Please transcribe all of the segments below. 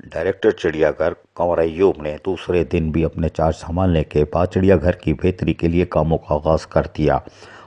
Director चिड़ियाघर कंवर अय्यूब ने दूसरे दिन भी अपने चार्ज संभालने के बाद चिड़ियाघर की बेहतरी के लिए कामों का आगाज कर दिया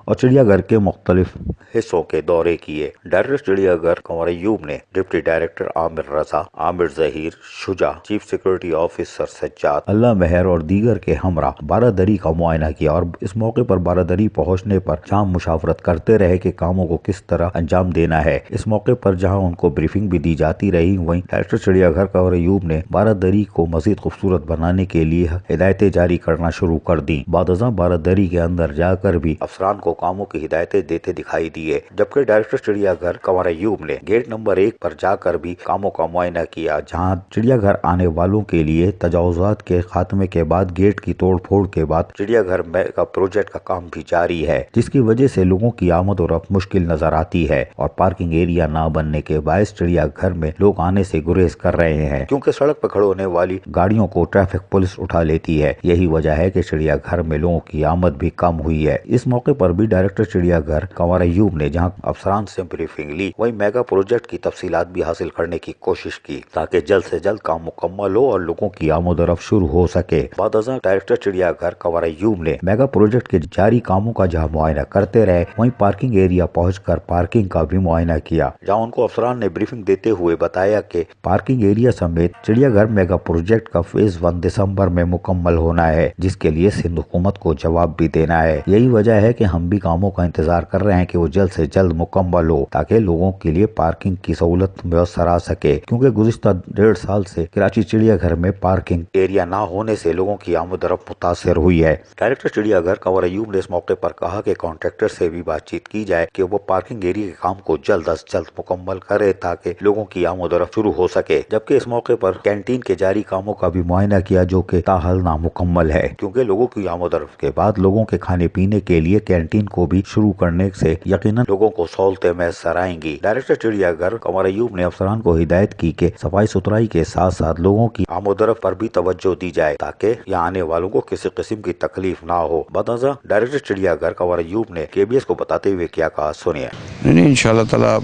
और चिड़ियाघर के मुख्तलिफ हिस्सों के दौरे किए। डायरेक्टर चिड़ियाघर कंवर अय्यूब ने deputy director Aamir Raza, Aamir Zaheer, Shuja, chief security officer Sajjad, Allah Mehar और दीगर के हमरा बारादरी का मुआयना किया और इस मौके पर बारादरी पहुंचने पर जाम मुशावरत करते रहे कि कामों को किस तरह अंजाम देना है। इस मौके पर जहां उनको ब्रीफिंग भी दी जाती रही, वहीं डायरेक्टर चिड़ियाघर कंवर अय्यूब ने बारादरी को मजीद खूबसूरत बनाने के लिए हिदायतें जारी करना शुरू कर दी। बादशाह बारादरी के अंदर जाकर भी अफसरान को कामों की हिदायतें देते दिखाई दिए, जबकि डायरेक्टर चिड़ियाघर कंवर अय्यूब ने गेट नंबर 1 पर जाकर भी कामों का मुआयना किया, जहां चिड़ियाघर आने वालों के लिए तजावुजात के खात्मे के बाद गेट की तोड़ फोड़ के बाद चिड़ियाघर का प्रोजेक्ट का काम भी जारी है, जिसकी वजह से लोगों की आमद और रफ्त मुश्किल नजर आती है और पार्किंग एरिया न बनने के बायस चिड़ियाघर में लोग आने से गुरेज कर रहे हैं, क्योंकि सड़क पर खड़े होने वाली गाड़ियों को ट्रैफिक पुलिस उठा लेती है। यही वजह है कि चिड़ियाघर में लोगों की आमद भी कम हुई है। इस मौके पर भी डायरेक्टर चिड़ियाघर कंवर अय्यूब ने जहां अफसरान से ब्रीफिंग ली, वहीं मेगा प्रोजेक्ट की तफसीलात भी हासिल करने की कोशिश की ताकि जल्द से जल्द काम मुकम्मल हो और लोगों की आमद-ओ-रफ्त शुरू हो सके। बादशाह डायरेक्टर चिड़ियाघर कंवर अय्यूब ने मेगा प्रोजेक्ट के जारी कामों का जहां मुआयना करते रहे, वहीं पार्किंग एरिया पहुंचकर पार्किंग का भी मुआयना किया, जहां उनको अफसरान ने ब्रीफिंग देते हुए बताया कि पार्किंग एरिया समेत चिड़ियाघर मेगा प्रोजेक्ट का फेज 1 दिसंबर में मुकम्मल होना है, जिसके लिए सिंध हुकूमत को जवाब भी देना है। यही वजह है कि हम भी कामों का इंतजार कर रहे हैं कि वो जल्द से जल्द मुकम्मल हो ताकि लोगों के लिए पार्किंग की सहूलत मुयस्सर आ सके, क्योंकि गुज़िश्ता 1.5 साल से कराची चिड़ियाघर में पार्किंग एरिया न होने से लोगों की आमद-ओ-रफ्त मुतासिर हुई है। डायरेक्टर चिड़ियाघर कंवर अय्यूब ने इस मौके पर कहा कि कॉन्ट्रैक्टर से भी बातचीत की जाए कि वो पार्किंग एरिया के काम को जल्द अज जल्द मुकम्मल करे ताकि लोगों की आमद-ओ-रफ्त शुरू हो सके, जबकि इस मौके पर कैंटीन के जारी कामों का भी मुआयना किया, जो कि ताहाल नामुकम्मल है, क्योंकि लोगों की आमद-ओ-रफ्त के बाद लोगों के खाने पीने के लिए कैंटीन को भी शुरू करने से यकीनन लोगों को सहूलतें मैसर आएंगी। डायरेक्टर चिड़ियाघर कंवर अय्यूब ने अफसरान को हिदायत की कि सफाई सुथराई के साथ साथ लोगों की आमद-ओ-रफ्त पर भी तवज्जो दी जाए ताकि यहाँ आने वालों को किसी किस्म की तकलीफ ना हो। बादशाह डायरेक्टर चिड़ियाघर कंवर अय्यूब ने KBS को बताते हुए क्या कहा, सुनिए। नहीं, इंशाल्लाह ताला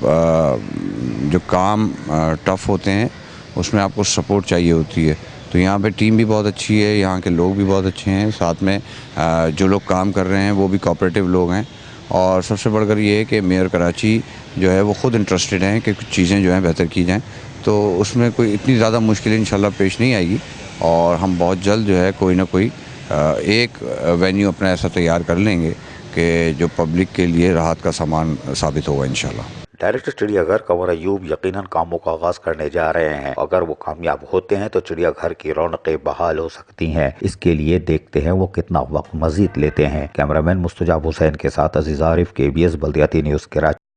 जो काम टफ होते हैं उसमें आपको सपोर्ट चाहिए होती है, तो यहाँ पे टीम भी बहुत अच्छी है, यहाँ के लोग भी बहुत अच्छे हैं, साथ में जो लोग काम कर रहे हैं वो भी कोऑपरेटिव लोग हैं, और सबसे बढ़कर ये है कि मेयर कराची जो है वो ख़ुद इंटरेस्टेड हैं कि कुछ चीज़ें जो हैं बेहतर की जाएं, तो उसमें कोई इतनी ज़्यादा मुश्किल इंशाल्लाह पेश नहीं आएगी और हम बहुत जल्द जो है कोई ना कोई एक वेन्यू अपना ऐसा तैयार कर लेंगे कि जो पब्लिक के लिए राहत का सामान साबित होगा इंशाल्लाह। डायरेक्टर चिड़ियाघर कंवर अय्यूब यकीनन कामों का आगाज करने जा रहे हैं। अगर वो कामयाब होते हैं तो चिड़ियाघर की रौनकें बहाल हो सकती हैं। इसके लिए देखते हैं वो कितना वक्त मजीद लेते हैं। कैमरामैन मुस्तजाब हुसैन के साथ अजीज आरिफ, KBS बल्दियाती न्यूज़, कराची।